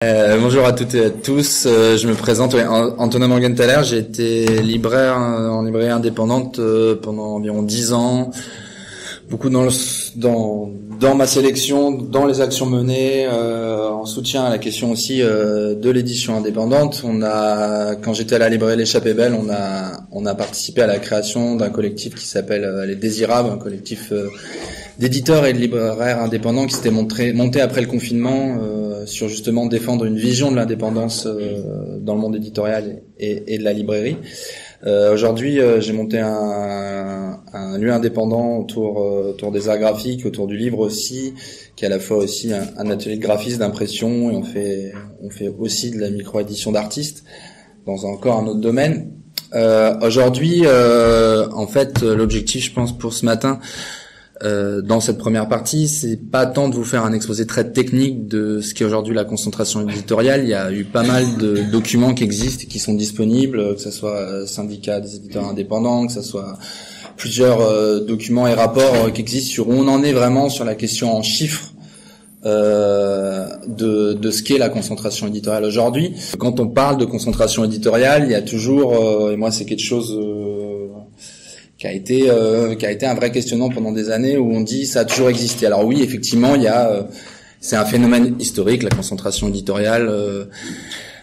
Bonjour à toutes et à tous. Je me présente, Antonin Morgenthaler. J'ai été libraire en librairie indépendante pendant environ 10 ans. Beaucoup dans ma sélection, dans les actions menées, en soutien à la question aussi de l'édition indépendante. Quand j'étais à la librairie L'Échappée Belle, on a participé à la création d'un collectif qui s'appelle Les Désirables, un collectif d'éditeurs et de libraires indépendants qui s'était monté après le confinement sur justement défendre une vision de l'indépendance dans le monde éditorial et de la librairie. Aujourd'hui, j'ai monté un lieu indépendant autour des arts graphiques, autour du livre aussi, qui est à la fois aussi un atelier de graphisme, d'impression, et on fait aussi de la micro-édition d'artistes dans encore un autre domaine. Aujourd'hui, en fait, l'objectif, je pense, pour ce matin, dans cette première partie, c'est pas tant de vous faire un exposé très technique de ce qu'est aujourd'hui la concentration éditoriale. Il y a eu pas mal de documents qui existent et qui sont disponibles, que ce soit syndicat des éditeurs indépendants, que ce soit plusieurs documents et rapports qui existent sur où on en est vraiment sur la question en chiffres de ce qu'est la concentration éditoriale aujourd'hui. Quand on parle de concentration éditoriale, il y a toujours, et moi c'est quelque chose qui a été un vrai questionnement pendant des années, où on dit ça a toujours existé. Alors oui, effectivement, c'est un phénomène historique, la concentration éditoriale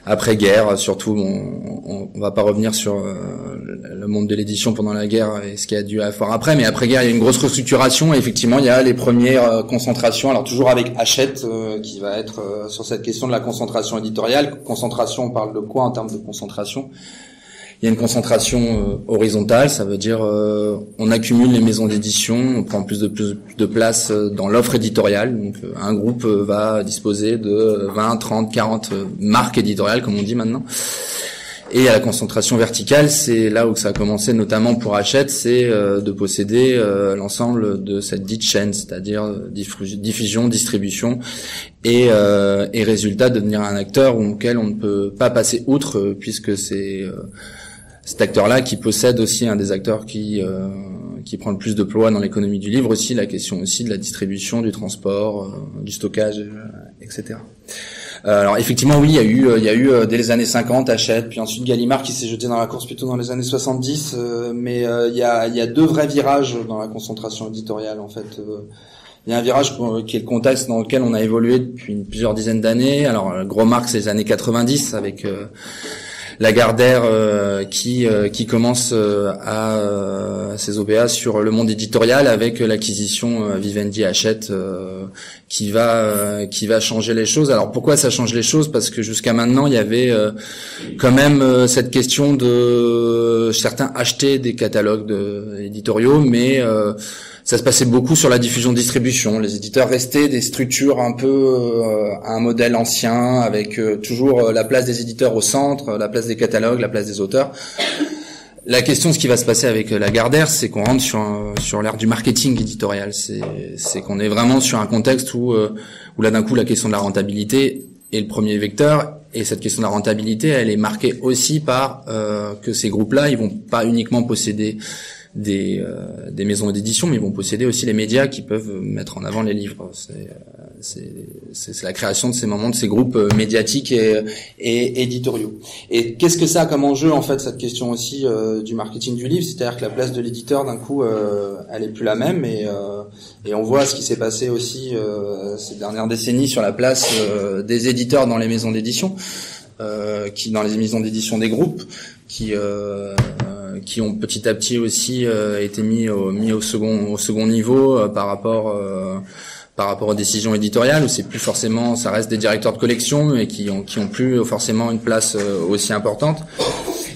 après-guerre, surtout. On va pas revenir sur le monde de l'édition pendant la guerre et ce qui a dû avoir après, mais après-guerre, il y a une grosse restructuration et effectivement, il y a les premières concentrations. Alors toujours avec Hachette qui va être sur cette question de la concentration éditoriale. Concentration, on parle de quoi en termes de concentration ? Il y a une concentration horizontale, ça veut dire on accumule les maisons d'édition, on prend plus de place dans l'offre éditoriale. Donc un groupe va disposer de 20, 30, 40 marques éditoriales, comme on dit maintenant. Et à la concentration verticale, c'est là où ça a commencé, notamment pour Hachette, c'est de posséder l'ensemble de cette dite chaîne, c'est-à-dire diffusion, distribution et résultat, devenir un acteur auquel on ne peut pas passer outre, puisque c'est cet acteur-là qui possède aussi un des acteurs qui prend le plus de poids dans l'économie du livre aussi, la question aussi de la distribution, du transport, du stockage, etc. Alors effectivement oui, il y a eu dès les années 50 Hachette, puis ensuite Gallimard qui s'est jeté dans la course plutôt dans les années 70, mais il y a deux vrais virages dans la concentration éditoriale en fait. Il y a un virage qui est le contexte dans lequel on a évolué depuis plusieurs dizaines d'années. Alors le gros marque c'est les années 90 avec Lagardère qui commence à ses OPA sur le monde éditorial avec l'acquisition Vivendi Hachette qui va changer les choses. Alors pourquoi ça change les choses ? Parce que jusqu'à maintenant il y avait quand même cette question de certains achetaient des catalogues éditoriaux, mais ça se passait beaucoup sur la diffusion-distribution. Les éditeurs restaient des structures un peu à un modèle ancien, avec toujours la place des éditeurs au centre, la place des catalogues, la place des auteurs. La question de ce qui va se passer avec Lagardère, c'est qu'on rentre sur l'ère du marketing éditorial. C'est qu'on est vraiment sur un contexte où là d'un coup la question de la rentabilité est le premier vecteur. Et cette question de la rentabilité, elle est marquée aussi par que ces groupes-là, ils vont pas uniquement posséder des maisons d'édition, mais ils vont posséder aussi les médias qui peuvent mettre en avant les livres. C'est la création de ces moments, de ces groupes médiatiques et éditoriaux. Et qu'est-ce que ça a comme enjeu en fait, cette question aussi du marketing du livre, c'est-à-dire que la place de l'éditeur d'un coup elle est plus la même, et on voit ce qui s'est passé aussi ces dernières décennies sur la place des éditeurs dans les maisons d'édition, qui dans les maisons d'édition des groupes qui ont petit à petit aussi été mis au second niveau par rapport aux décisions éditoriales, où c'est plus forcément, ça reste des directeurs de collection, mais qui ont plus forcément une place aussi importante.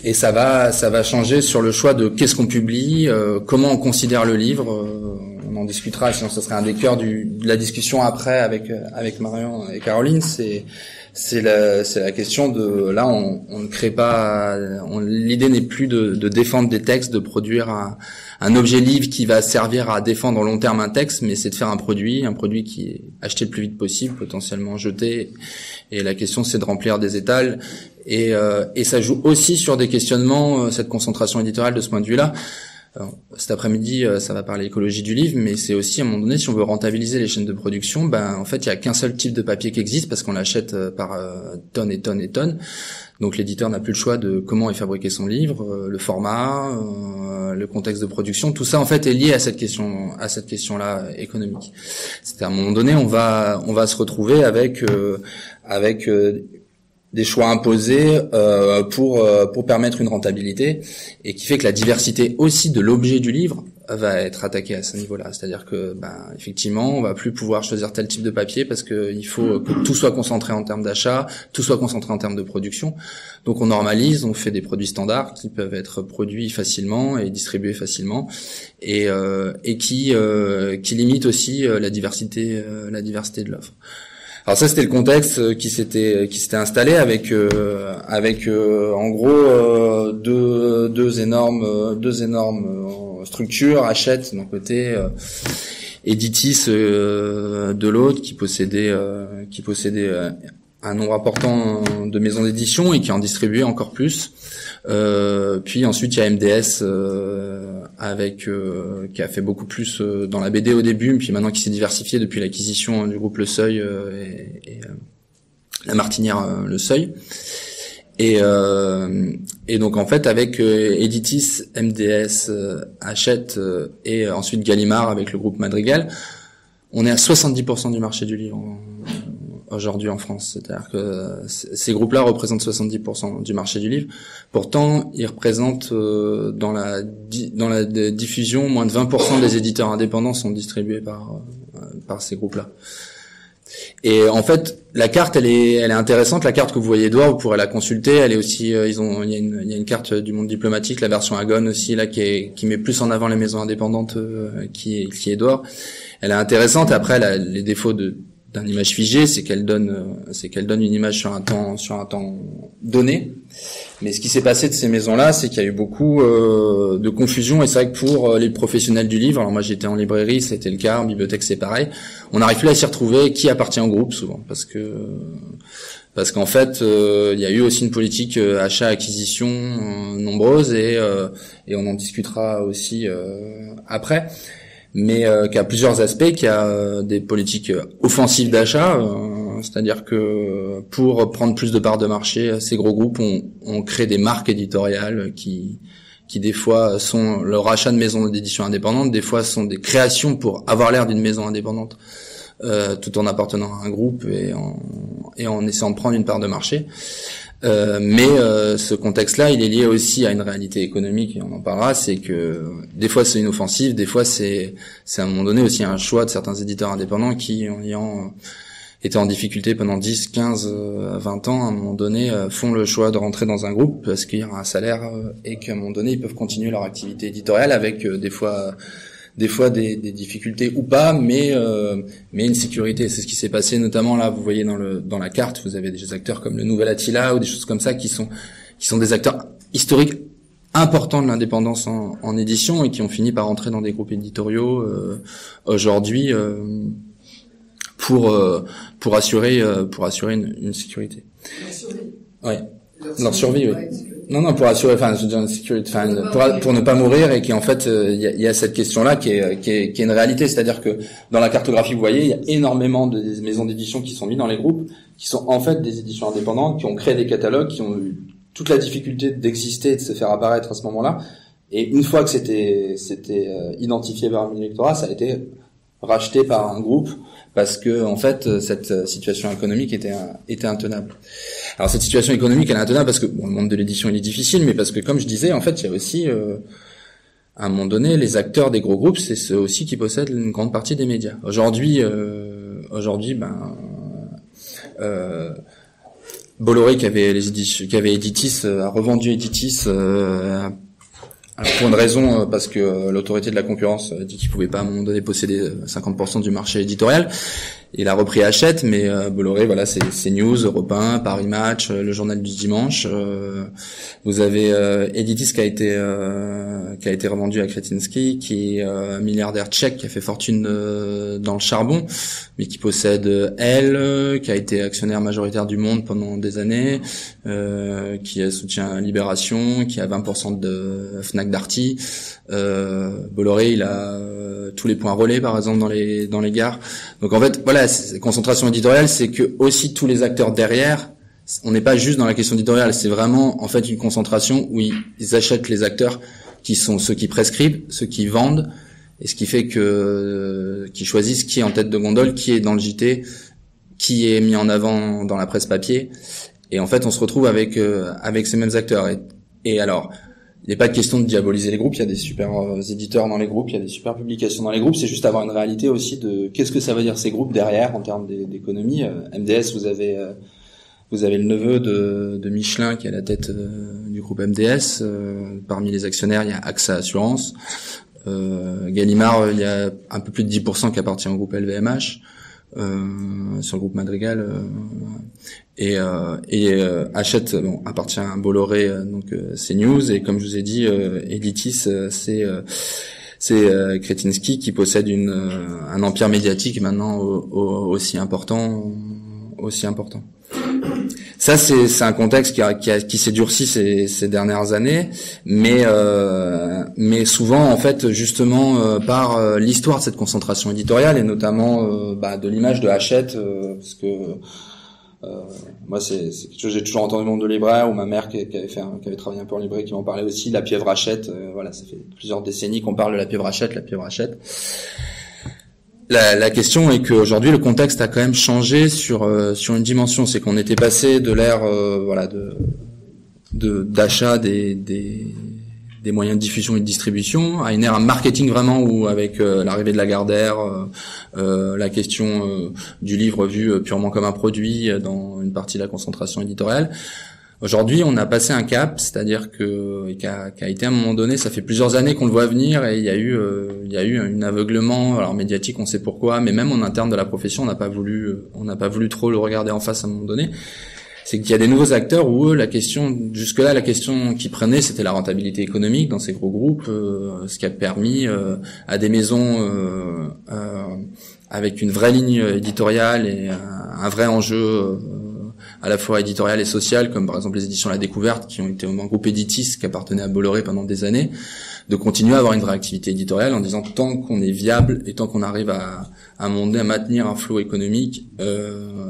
Et ça va changer sur le choix de qu'est-ce qu'on publie, comment on considère le livre. On en discutera, sinon ce serait un des cœurs de la discussion après avec Marion et Caroline. C'est la question de là on ne crée pas, l'idée n'est plus de défendre des textes, de produire un objet livre qui va servir à défendre au long terme un texte, mais c'est de faire un produit qui est acheté le plus vite possible, potentiellement jeté, et la question c'est de remplir des étals, et ça joue aussi sur des questionnements, cette concentration éditoriale de ce point de vue-là. Alors, cet après-midi, ça va parler écologie du livre, mais c'est aussi, à un moment donné, si on veut rentabiliser les chaînes de production, en fait, il y a qu'un seul type de papier qui existe parce qu'on l'achète par tonnes et tonnes et tonnes. Donc, l'éditeur n'a plus le choix de comment est fabriqué son livre, le format, le contexte de production. Tout ça, en fait, est lié à cette question-là économique. C'est à un moment donné, on va se retrouver avec des choix imposés pour permettre une rentabilité, et qui fait que la diversité aussi de l'objet du livre va être attaquée à ce niveau-là. C'est-à-dire que effectivement, on va plus pouvoir choisir tel type de papier parce que il faut que tout soit concentré en termes d'achat, tout soit concentré en termes de production. Donc on normalise, on fait des produits standards qui peuvent être produits facilement et distribués facilement, et qui limitent aussi la diversité de l'offre. Alors ça, c'était le contexte qui s'était installé avec en gros deux énormes structures, Hachette d'un côté, Editis de l'autre, qui possédait un nombre important de maisons d'édition et qui en distribuait encore plus. Puis ensuite il y a MDS qui a fait beaucoup plus dans la BD au début, puis maintenant qui s'est diversifié depuis l'acquisition du groupe Le Seuil et la Martinière Le Seuil. Et donc en fait avec Editis, MDS, Hachette et ensuite Gallimard avec le groupe Madrigal, on est à 70% du marché du livre aujourd'hui en France. C'est-à-dire que ces groupes-là représentent 70% du marché du livre. Pourtant, ils représentent dans la diffusion, moins de 20% des éditeurs indépendants sont distribués par ces groupes-là. Et en fait, la carte, elle est intéressante. La carte que vous voyez Edouard, vous pourrez la consulter. Elle est aussi, il y a une carte du monde diplomatique, la version Agon aussi là, qui met plus en avant les maisons indépendantes, qui est Edouard. Elle est intéressante. Après, les défauts d'une image figée, c'est qu'elle donne une image sur un temps donné. Mais ce qui s'est passé de ces maisons-là, c'est qu'il y a eu beaucoup de confusion, et c'est vrai que pour les professionnels du livre, alors moi j'étais en librairie, c'était le cas, en bibliothèque c'est pareil, on n'arrive plus à s'y retrouver qui appartient au groupe souvent, parce qu'en fait il y a eu aussi une politique achat-acquisition nombreuse, et on en discutera aussi après. Mais qui a plusieurs aspects, qui a des politiques offensives d'achat, c'est-à-dire que pour prendre plus de parts de marché, ces gros groupes ont créé des marques éditoriales qui des fois sont le rachat de maisons d'édition indépendantes, des fois sont des créations pour avoir l'air d'une maison indépendante, tout en appartenant à un groupe et en essayant de prendre une part de marché. Mais ce contexte-là, il est lié aussi à une réalité économique, et on en parlera, c'est que des fois c'est une offensive, des fois c'est à un moment donné aussi un choix de certains éditeurs indépendants qui, en ayant été en difficulté pendant 10, 15, 20 ans, à un moment donné, font le choix de rentrer dans un groupe parce qu'il y a un salaire et qu'à un moment donné, ils peuvent continuer leur activité éditoriale avec des fois des difficultés ou pas, mais une sécurité. C'est ce qui s'est passé notamment là. Vous voyez dans la carte, vous avez des acteurs comme le Nouvel Attila ou des choses comme ça qui sont des acteurs historiques importants de l'indépendance en édition, et qui ont fini par entrer dans des groupes éditoriaux aujourd'hui pour assurer une sécurité. Ouais. Leur survie, oui. Non, pour assurer, je veux dire, une sécurité, pour ne pas mourir, et qui en fait, il y a cette question-là qui est une réalité, c'est-à-dire que dans la cartographie, vous voyez, il y a énormément de maisons d'édition qui sont mises dans les groupes, qui sont en fait des éditions indépendantes, qui ont créé des catalogues, qui ont eu toute la difficulté d'exister, de se faire apparaître à ce moment-là, et une fois que c'était identifié par le lectorat, ça a été racheté par un groupe, parce que en fait cette situation économique était intenable. Alors cette situation économique elle est intenable parce que le monde de l'édition il est difficile, mais parce que comme je disais, en fait il y a aussi à un moment donné les acteurs des gros groupes, c'est ceux aussi qui possèdent une grande partie des médias. Aujourd'hui Bolloré qui avait Editis a revendu Editis pour une raison, parce que l'autorité de la concurrence dit qu'il pouvait pas à un moment donné posséder 50% du marché éditorial. Il a repris Hachette, mais Bolloré, voilà, c'est News, Europe 1, Paris Match, le journal du dimanche. Vous avez Editis qui a été revendu à Kretinsky, qui est milliardaire tchèque, qui a fait fortune dans le charbon, mais qui possède Elle, qui a été actionnaire majoritaire du Monde pendant des années, qui soutient Libération, qui a 20% de Fnac Darty. Bolloré, il a tous les points relais, par exemple, dans les gares. Donc en fait, voilà, concentration éditoriale, c'est que aussi tous les acteurs derrière, on n'est pas juste dans la question éditoriale, c'est vraiment en fait une concentration où ils achètent les acteurs qui sont ceux qui prescrivent, ceux qui vendent, et ce qui fait que qu'ils choisissent qui est en tête de gondole, qui est dans le JT, qui est mis en avant dans la presse papier. Et en fait, on se retrouve avec ces mêmes acteurs. Et alors, il n'est pas de question de diaboliser les groupes, il y a des super éditeurs dans les groupes, il y a des super publications dans les groupes, c'est juste avoir une réalité aussi de qu'est-ce que ça veut dire ces groupes derrière en termes d'économie. MDS, vous avez le neveu de Michelin qui est à la tête du groupe MDS. Parmi les actionnaires, il y a AXA Assurance. Gallimard, il y a un peu plus de 10% qui appartient au groupe LVMH. Sur le groupe Madrigal, et Hachette appartient à Bolloré, donc c'est News, et comme je vous ai dit, Editis, c'est Kretinsky qui possède un empire médiatique maintenant aussi important. Ça, c'est un contexte qui s'est durci ces dernières années, mais souvent en fait justement par l'histoire de cette concentration éditoriale et notamment de l'image de Hachette, parce que moi c'est quelque chose que j'ai toujours entendu le monde de libraire, ou ma mère qui avait travaillé un peu en librairie qui m'en parlait aussi, la pieuvre Hachette. Voilà, ça fait plusieurs décennies qu'on parle de la pieuvre Hachette. La question est qu'aujourd'hui le contexte a quand même changé sur une dimension, c'est qu'on était passé de l'ère d'achat des moyens de diffusion et de distribution à une ère marketing vraiment, où avec l'arrivée de Lagardère, la question du livre vu purement comme un produit dans une partie de la concentration éditoriale. Aujourd'hui, on a passé un cap, c'est-à-dire qui a été à un moment donné, ça fait plusieurs années qu'on le voit venir, et il y a eu un aveuglement, alors médiatique, on sait pourquoi, mais même en interne de la profession, on n'a pas voulu trop le regarder en face à un moment donné. C'est qu'il y a des nouveaux acteurs où eux, la question qu'ils prenaient, c'était la rentabilité économique dans ces gros groupes, ce qui a permis à des maisons avec une vraie ligne éditoriale et un vrai enjeu à la fois éditorial et social, comme par exemple les éditions La Découverte, qui ont été un groupe Editis qui appartenait à Bolloré pendant des années, de continuer à avoir une vraie activité éditoriale en disant tant qu'on est viable et tant qu'on arrive à maintenir un flot économique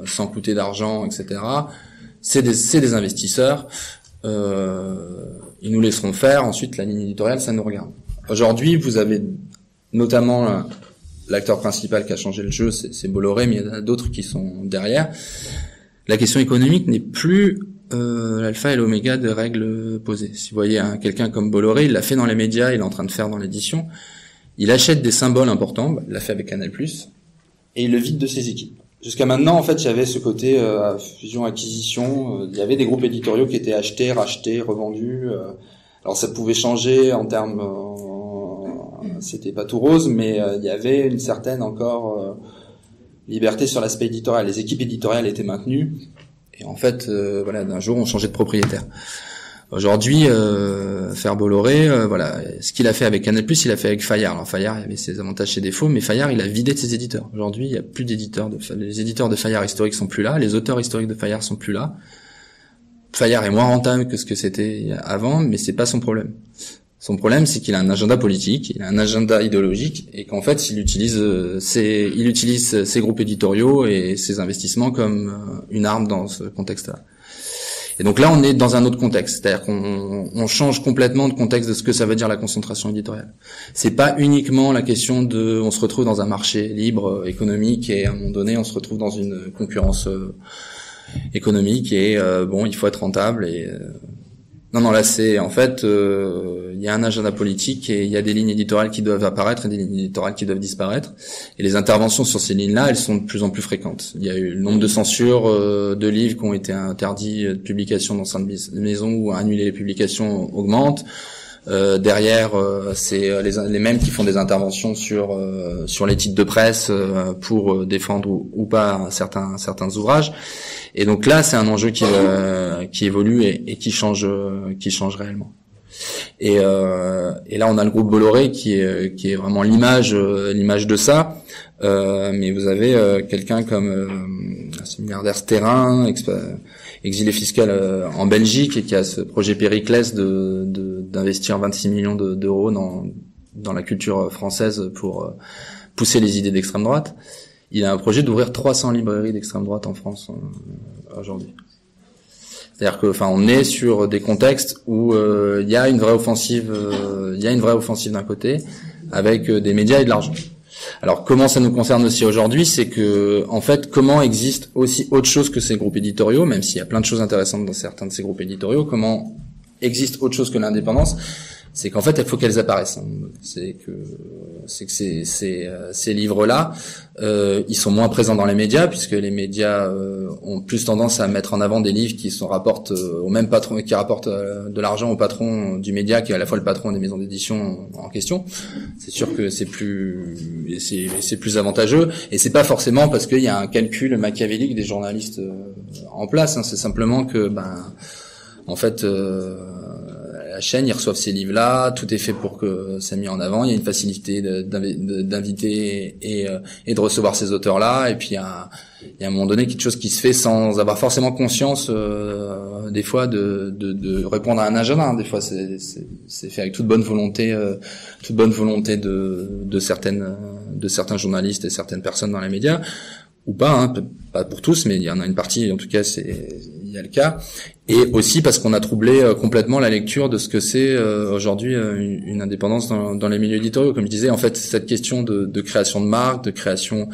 sans coûter d'argent, etc., c'est des investisseurs, ils nous laisseront faire, ensuite la ligne éditoriale, ça nous regarde. Aujourd'hui, vous avez notamment l'acteur principal qui a changé le jeu, c'est Bolloré, mais il y en a d'autres qui sont derrière. La question économique n'est plus l'alpha et l'oméga de règles posées. Si vous voyez quelqu'un comme Bolloré, il l'a fait dans les médias, il est en train de faire dans l'édition. Il achète des symboles importants, il l'a fait avec Canal+, et il le vide de ses équipes. Jusqu'à maintenant, en fait, il y avait ce côté fusion-acquisition. Il y avait des groupes éditoriaux qui étaient achetés, rachetés, revendus. Alors ça pouvait changer en termes... c'était pas tout rose, mais il y avait une certaine encore... liberté sur l'aspect éditorial. Les équipes éditoriales étaient maintenues, et en fait, d'un jour, on changeait de propriétaire. Aujourd'hui, faire Bolloré, ce qu'il a fait avec Canal+, il a fait avec Fayard. Alors Fayard, il y avait ses avantages, ses défauts, mais Fayard, il a vidé de ses éditeurs. Aujourd'hui, il y a plus d'éditeurs. Les éditeurs de Fayard historiques sont plus là, les auteurs historiques de Fayard sont plus là. Fayard est moins rentable que ce que c'était avant, mais c'est pas son problème. Son problème, c'est qu'il a un agenda politique, il a un agenda idéologique, et qu'en fait, il utilise ses groupes éditoriaux et ses investissements comme une arme dans ce contexte-là. Et donc là, on est dans un autre contexte, c'est-à-dire qu'on change complètement de contexte de ce que ça veut dire la concentration éditoriale. C'est pas uniquement la question on se retrouve dans un marché libre économique, et à un moment donné, on se retrouve dans une concurrence économique, et il faut être rentable, et non, là c'est en fait il y a un agenda politique, et il y a des lignes éditoriales qui doivent apparaître et des lignes éditoriales qui doivent disparaître, et les interventions sur ces lignes-là, elles sont de plus en plus fréquentes. Il y a eu le nombre de censures de livres qui ont été interdits de publication dans certaines maisons, ou annulés les publications, augmente. Derrière, c'est les mêmes qui font des interventions sur les titres de presse pour défendre ou pas certains ouvrages. Et donc là, c'est un enjeu qui évolue et qui change réellement. Et là, on a le groupe Bolloré qui est vraiment l'image de ça. Mais vous avez quelqu'un comme ce milliardaire Sterrin, exilé fiscal en Belgique, et qui a ce projet Périclès d'investir 26 millions d'euros dans la culture française pour pousser les idées d'extrême droite. Il a un projet d'ouvrir 300 librairies d'extrême droite en France aujourd'hui. C'est-à-dire que, on est sur des contextes où il y a une vraie offensive, d'un côté, avec des médias et de l'argent. Alors, comment ça nous concerne aussi aujourd'hui, c'est que, en fait, comment existe aussi autre chose que ces groupes éditoriaux, même s'il y a plein de choses intéressantes dans certains de ces groupes éditoriaux, comment existe autre chose que l'indépendance, c'est qu'en fait, il faut qu'elles apparaissent. C'est que ces livres-là, ils sont moins présents dans les médias, puisque les médias ont plus tendance à mettre en avant des livres qui rapportent au même patron, qui rapportent de l'argent au patron du média, qui est à la fois le patron des maisons d'édition en question. C'est sûr que c'est plus avantageux, et c'est pas forcément parce qu'il y a un calcul machiavélique des journalistes en place. C'est simplement que, en fait, la chaîne, ils reçoivent ces livres-là, tout est fait pour que ça mis en avant. Il y a une facilité d'inviter et de recevoir ces auteurs-là. Et puis il y a à un moment donné quelque chose qui se fait sans avoir forcément conscience, des fois de répondre à un agenda. Des fois c'est fait avec toute bonne volonté de certains journalistes et certaines personnes dans les médias, ou pas, pas pour tous, mais il y en a une partie, en tout cas, il y a le cas. Et aussi parce qu'on a troublé complètement la lecture de ce que c'est aujourd'hui une indépendance dans les milieux éditoriaux. Comme je disais, en fait, cette question de création de marque, de création,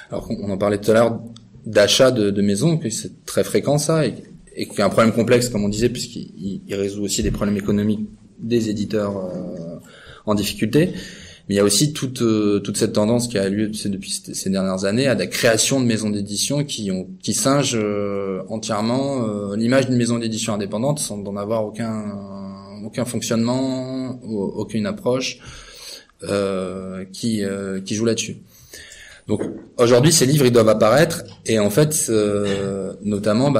alors on en parlait tout à l'heure, d'achat de maisons, que c'est très fréquent ça, et qu'il y a un problème complexe, comme on disait, puisqu'il résout aussi des problèmes économiques des éditeurs en difficulté. Mais il y a aussi toute cette tendance qui a lieu depuis ces dernières années à la création de maisons d'édition qui singent entièrement l'image d'une maison d'édition indépendante sans en avoir aucun fonctionnement, aucune approche qui joue là-dessus. Donc aujourd'hui, ces livres, ils doivent apparaître, et en fait, notamment,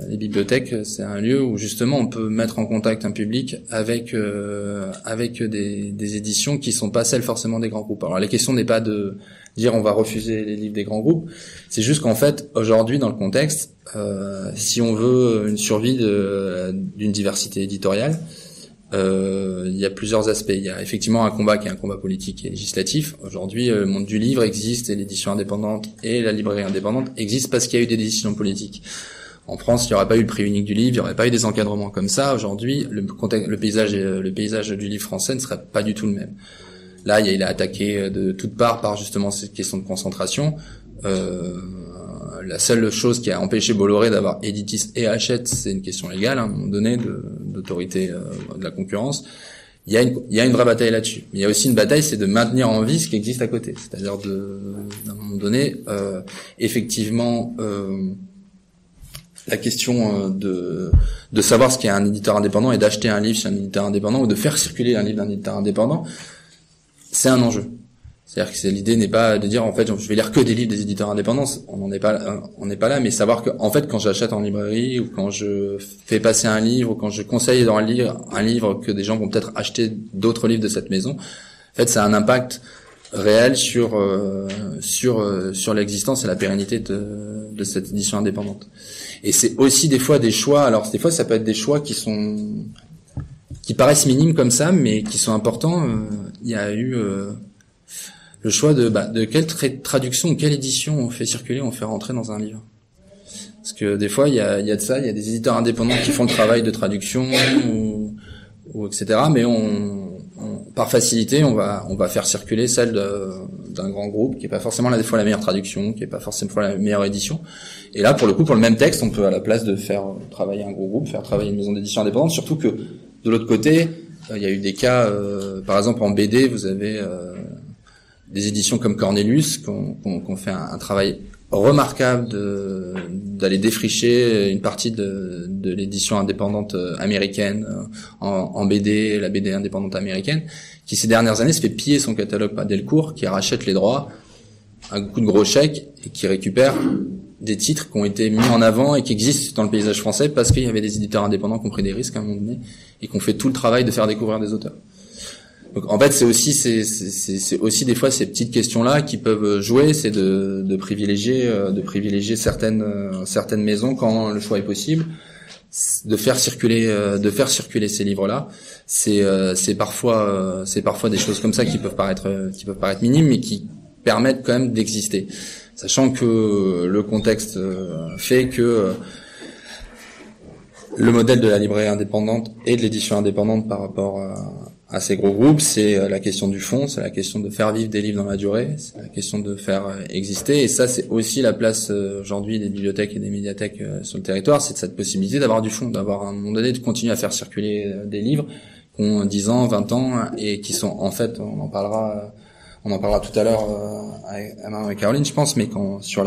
les bibliothèques, c'est un lieu où justement on peut mettre en contact un public avec des éditions qui sont pas celles forcément des grands groupes. Alors la question n'est pas de dire on va refuser les livres des grands groupes, c'est juste qu'en fait aujourd'hui dans le contexte, si on veut une survie d'une diversité éditoriale, il y a plusieurs aspects. Il y a effectivement un combat qui est un combat politique et législatif. Aujourd'hui, le monde du livre existe, et l'édition indépendante et la librairie indépendante existent parce qu'il y a eu des décisions politiques. En France, il n'y aurait pas eu le prix unique du livre, il n'y aurait pas eu des encadrements comme ça. Aujourd'hui, le paysage du livre français ne serait pas du tout le même. Là, il est attaqué de toutes parts par justement cette question de concentration. La seule chose qui a empêché Bolloré d'avoir Editis et Hachette, c'est une question légale, à un moment donné, d'autorité de la concurrence. Il y a une vraie bataille là-dessus. Mais il y a aussi une bataille, c'est de maintenir en vie ce qui existe à côté. C'est-à-dire d'un moment donné, effectivement, la question de savoir ce qu'est un éditeur indépendant et d'acheter un livre chez un éditeur indépendant ou de faire circuler un livre d'un éditeur indépendant, c'est un enjeu. C'est-à-dire que l'idée n'est pas de dire en fait je vais lire que des livres des éditeurs indépendants, on n'est pas là, mais savoir que en fait quand j'achète en librairie ou quand je fais passer un livre ou quand je conseille dans un livre que des gens vont peut-être acheter d'autres livres de cette maison, en fait ça a un impact réel sur l'existence et la pérennité de cette édition indépendante. Et c'est aussi des fois des choix, alors des fois ça peut être des choix qui paraissent minimes comme ça mais qui sont importants. Il y a eu le choix de quelle traduction ou quelle édition on fait circuler, on fait rentrer dans un livre. Parce que des fois, il y a de ça, il y a des éditeurs indépendants qui font le travail de traduction ou etc. Mais par facilité, on va faire circuler celle d'un grand groupe qui est pas forcément des fois la meilleure traduction, qui est pas forcément la meilleure édition. Et là, pour le coup, pour le même texte, on peut à la place de faire travailler un gros groupe, faire travailler une maison d'édition indépendante. Surtout que de l'autre côté, il y a eu des cas, par exemple en BD, vous avez des éditions comme Cornelius qui ont fait un travail remarquable d'aller défricher une partie de l'édition indépendante américaine en BD, la BD indépendante américaine, qui ces dernières années se fait piller son catalogue par Delcourt, qui rachète les droits un coup de gros chèque et qui récupère des titres qui ont été mis en avant et qui existent dans le paysage français parce qu'il y avait des éditeurs indépendants qui ont pris des risques à un moment donné et qui ont fait tout le travail de faire découvrir des auteurs. Donc en fait c'est aussi des fois ces petites questions-là qui peuvent jouer, c'est de privilégier certaines maisons quand le choix est possible, de faire circuler ces livres-là. C'est parfois des choses comme ça qui peuvent paraître minimes mais qui permettent quand même d'exister, sachant que le contexte fait que le modèle de la librairie indépendante et de l'édition indépendante par rapport à ces gros groupes, c'est la question du fond, c'est la question de faire vivre des livres dans la durée, c'est la question de faire exister, et ça c'est aussi la place aujourd'hui des bibliothèques et des médiathèques sur le territoire, c'est de cette possibilité d'avoir du fond, d'avoir à un moment donné de continuer à faire circuler des livres qui ont 10 ans, 20 ans, et qui sont en fait, on en parlera tout à l'heure avec Caroline, je pense, mais sur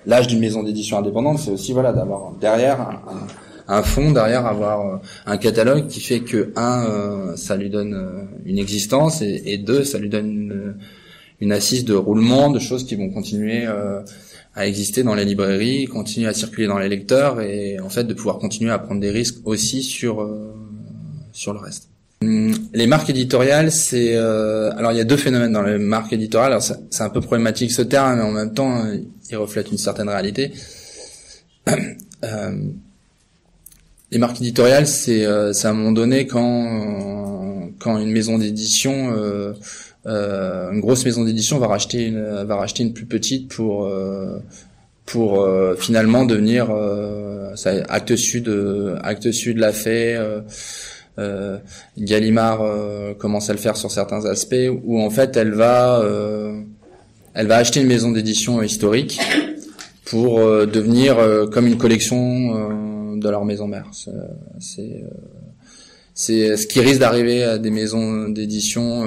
l'âge d'une maison d'édition indépendante, c'est aussi d'avoir derrière un fond, derrière avoir un catalogue qui fait que ça lui donne une existence et deux, ça lui donne une assise de roulement, de choses qui vont continuer à exister dans les librairies, continuer à circuler dans les lecteurs et en fait de pouvoir continuer à prendre des risques aussi sur le reste. Les marques éditoriales, alors il y a deux phénomènes dans les marques éditoriales. Alors c'est un peu problématique ce terme, mais en même temps, il reflète une certaine réalité. Les marques éditoriales, c'est à un moment donné quand une maison d'édition, une grosse maison d'édition va racheter une plus petite pour finalement devenir Actes Sud l'a fait. Gallimard commence à le faire sur certains aspects où en fait elle va acheter une maison d'édition historique pour devenir comme une collection de leur maison mère. C'est ce qui risque d'arriver à des maisons d'édition.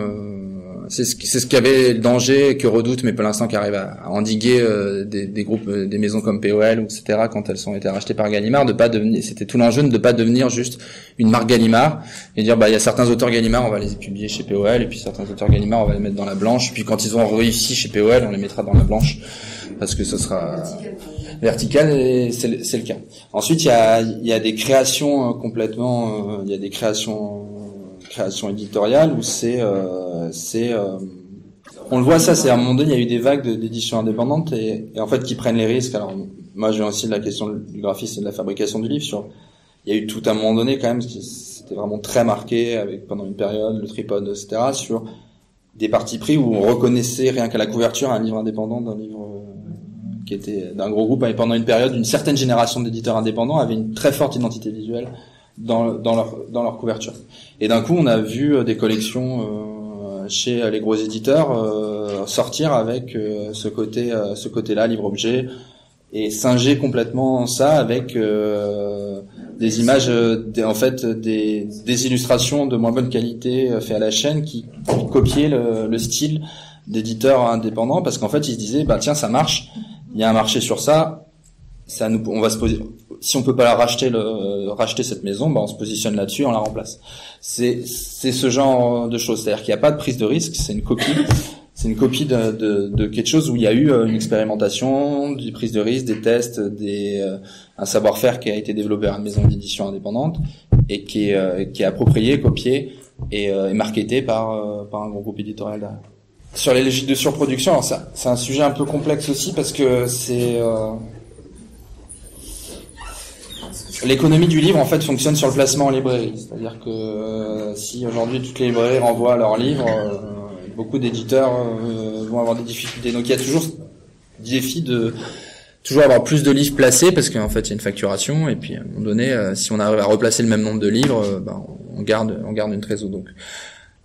C'est ce qui avait le danger que redoute, mais pour l'instant qui arrive à endiguer des groupes, des maisons comme POL ou etc. quand elles ont été rachetées par Gallimard, c'était tout l'enjeu de ne pas devenir juste une marque Gallimard et dire il y a certains auteurs Gallimard, on va les publier chez POL, et puis certains auteurs Gallimard, on va les mettre dans la blanche, puis quand ils ont réussi chez POL, on les mettra dans la blanche parce que ce sera vertical, et c'est le cas. Ensuite, il y a des créations complètement, il y a des créations éditoriales où on le voit, ça, c'est à un moment donné, il y a eu des vagues d'éditions indépendantes et en fait qui prennent les risques. Alors moi, j'ai aussi la question du graphisme et de la fabrication du livre. Il y a eu tout à un moment donné quand même, c'était vraiment très marqué avec pendant une période le tripode, etc. sur des partis pris où on reconnaissait rien qu'à la couverture un livre indépendant d'un livre qui était d'un gros groupe, et pendant une période, une certaine génération d'éditeurs indépendants avait une très forte identité visuelle dans leur couverture. Et d'un coup, on a vu des collections chez les gros éditeurs sortir avec ce côté-là, livre-objet, et singer complètement ça avec des images, des illustrations de moins bonne qualité faites à la chaîne qui copiaient le style d'éditeurs indépendants, parce qu'en fait, ils se disaient tiens, ça marche. Il y a un marché sur ça, on va se poser, si on peut pas racheter cette maison, on se positionne là-dessus, on la remplace. C'est ce genre de choses. C'est-à-dire qu'il n'y a pas de prise de risque, c'est une copie de quelque chose où il y a eu une expérimentation, des prises de risque, des tests, un savoir-faire qui a été développé par une maison d'édition indépendante et qui est approprié, copié et marketé par un gros groupe éditorial derrière. Sur les logiques de surproduction, alors ça, c'est un sujet un peu complexe aussi parce que l'économie du livre en fait fonctionne sur le placement en librairie. C'est-à-dire que si aujourd'hui toutes les librairies renvoient leurs livres, beaucoup d'éditeurs vont avoir des difficultés. Donc il y a toujours des défis de toujours avoir plus de livres placés parce qu'en fait il y a une facturation et puis à un moment donné, si on arrive à replacer le même nombre de livres, on garde une trésor. Donc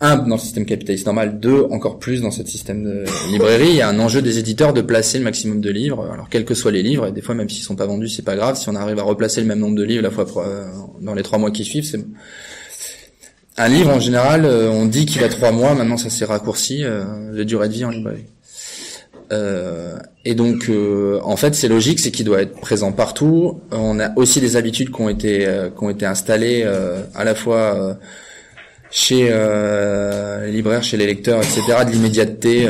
dans le système capitaliste normal, encore plus dans ce système de librairie, il y a un enjeu des éditeurs de placer le maximum de livres, alors quels que soient les livres, et des fois même s'ils sont pas vendus, c'est pas grave, si on arrive à replacer le même nombre de livres la fois dans les 3 mois qui suivent, c'est un livre en général, on dit qu'il a 3 mois, maintenant ça s'est raccourci, la durée de vie en librairie. Et donc, en fait, c'est logique, c'est qu'il doit être présent partout. On a aussi des habitudes qui ont été installées à la fois chez les libraires, chez les lecteurs, etc., de l'immédiateté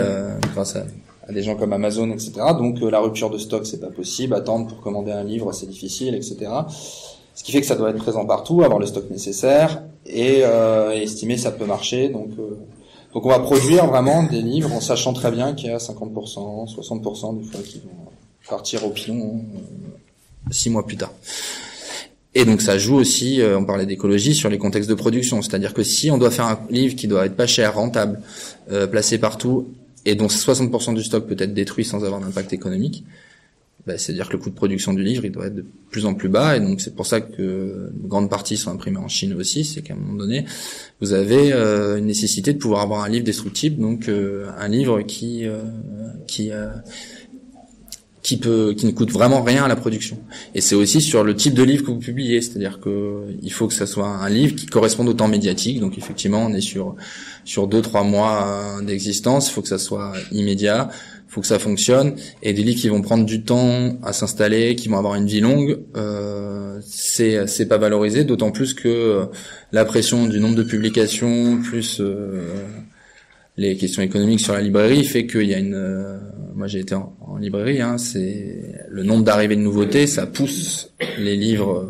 grâce à des gens comme Amazon, etc. Donc, la rupture de stock, c'est pas possible. Attendre pour commander un livre, c'est difficile, etc. Ce qui fait que ça doit être présent partout, avoir le stock nécessaire et estimer ça peut marcher. Donc on va produire vraiment des livres en sachant très bien qu'il y a 50%, 60% des fois qui vont partir au pilon 6 mois plus tard. Et donc ça joue aussi, on parlait d'écologie, sur les contextes de production. C'est-à-dire que si on doit faire un livre qui doit être pas cher, rentable, placé partout, et dont 60% du stock peut être détruit sans avoir d'impact économique, c'est-à-dire que le coût de production du livre, il doit être de plus en plus bas, et donc c'est pour ça que une grande partie sont imprimées en Chine aussi. C'est qu'à un moment donné, vous avez une nécessité de pouvoir avoir un livre destructible, donc un livre qui ne coûte vraiment rien à la production. Et c'est aussi sur le type de livre que vous publiez, c'est-à-dire que il faut que ça soit un livre qui corresponde au temps médiatique. Donc effectivement, on est sur 2-3 mois d'existence. Il faut que ça soit immédiat. Il faut que ça fonctionne, et des livres qui vont prendre du temps à s'installer, qui vont avoir une vie longue, c'est pas valorisé, d'autant plus que la pression du nombre de publications plus les questions économiques sur la librairie fait qu'il y a moi j'ai été en librairie, c'est le nombre d'arrivées de nouveautés, ça pousse les livres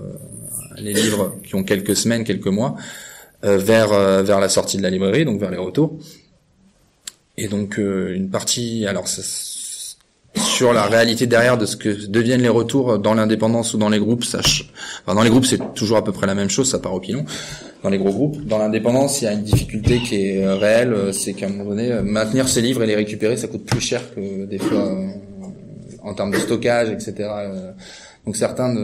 qui ont quelques semaines, quelques mois vers la sortie de la librairie, donc vers les retours. Et donc une partie, alors sur la réalité derrière de ce que deviennent les retours dans l'indépendance ou dans les groupes, dans les groupes c'est toujours à peu près la même chose, ça part au pilon. Dans les gros groupes, dans l'indépendance, il y a une difficulté qui est réelle, c'est qu'à un moment donné, maintenir ces livres et les récupérer, ça coûte plus cher que des fois en termes de stockage, etc. Donc certains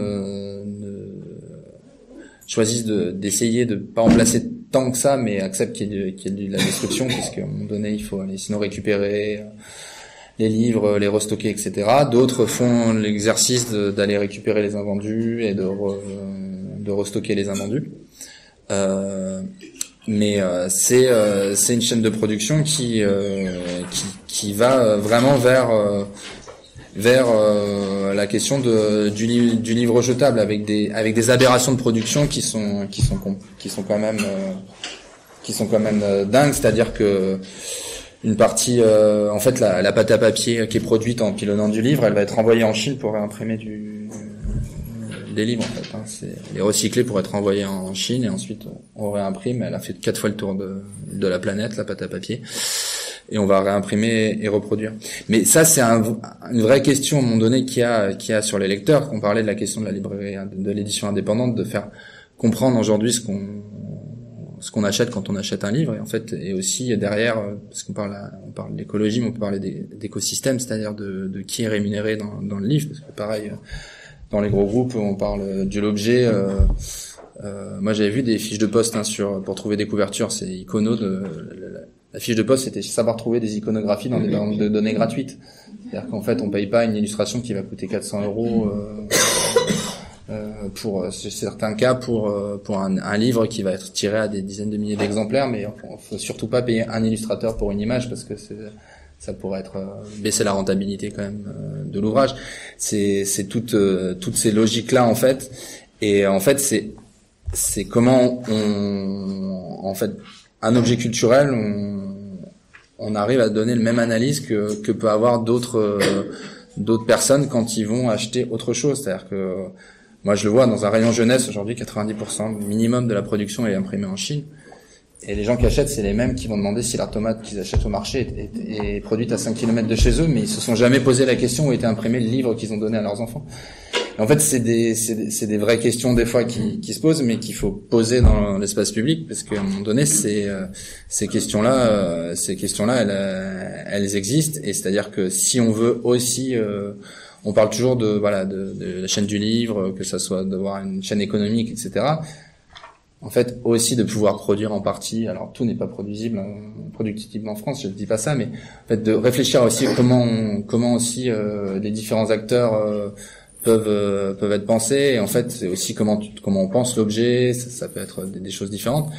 choisissent d'essayer de pas en placer tant que ça, mais acceptent qu'il y ait de la destruction, parce qu'à un moment donné, il faut aller sinon récupérer les livres, les restocker, etc. D'autres font l'exercice d'aller récupérer les invendus et de restocker les invendus. Mais c'est une chaîne de production qui va vraiment vers la question du livre jetable, avec des aberrations de production qui sont quand même dingues. C'est-à-dire que une partie, en fait, la pâte à papier qui est produite en pilonnant du livre, elle va être envoyée en Chine pour réimprimer des livres, en fait. Elle est recyclée pour être envoyée en Chine, et ensuite on réimprime. Elle a fait 4 fois le tour de la planète, la pâte à papier. Et on va réimprimer et reproduire. Mais ça, c'est une vraie question à un moment donné qu'il y a sur les lecteurs. On parlait de la question de la librairie, de l'édition indépendante, de faire comprendre aujourd'hui ce qu'on achète quand on achète un livre, et en fait, et aussi derrière, parce on parle d'écologie, mais on peut parler d'écosystème, c'est-à-dire de qui est rémunéré dans le livre, parce que pareil, dans les gros groupes, on parle de l'objet. Moi, j'avais vu des fiches de poste pour trouver des couvertures, c'est Icono la fiche de poste, c'était savoir trouver des iconographies dans des banques de données gratuites. C'est-à-dire qu'en fait, on paye pas une illustration qui va coûter 400 € pour certains cas pour un livre qui va être tiré à des dizaines de milliers d'exemplaires, mais faut surtout pas payer un illustrateur pour une image, parce que ça pourrait être baisser la rentabilité quand même de l'ouvrage. C'est toutes ces logiques là, en fait. Et en fait, c'est comment en fait, un objet culturel, on arrive à donner le même analyse que peut avoir d'autres personnes quand ils vont acheter autre chose. C'est-à-dire que moi, je le vois dans un rayon jeunesse aujourd'hui, 90% minimum de la production est imprimée en Chine. Et les gens qui achètent, c'est les mêmes qui vont demander si la tomate qu'ils achètent au marché est produite à 5 km de chez eux, mais ils se sont jamais posé la question où était imprimé le livre qu'ils ont donné à leurs enfants. Et en fait, c'est des vraies questions des fois qui se posent, mais qu'il faut poser dans l'espace public, parce qu'à un moment donné, ces questions-là, elles existent. Et c'est-à-dire que si on veut aussi, on parle toujours de la chaîne du livre, que ça soit d'avoir une chaîne économique, etc. En fait, aussi de pouvoir produire en partie. Alors tout n'est pas productible en France, je ne dis pas ça, mais en fait de réfléchir aussi comment aussi les différents acteurs peuvent être pensés. Et en fait, c'est aussi comment on pense l'objet. Ça peut être des choses différentes.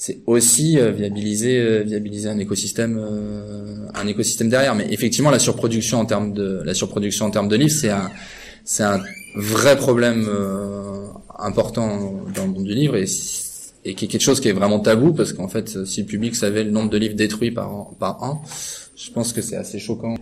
c'est aussi viabiliser un écosystème derrière. Mais effectivement, la surproduction en termes de livres, c'est un vrai problème important dans le monde du livre, et qui est quelque chose qui est vraiment tabou, parce qu'en fait, si le public savait le nombre de livres détruits par an, je pense que c'est assez choquant.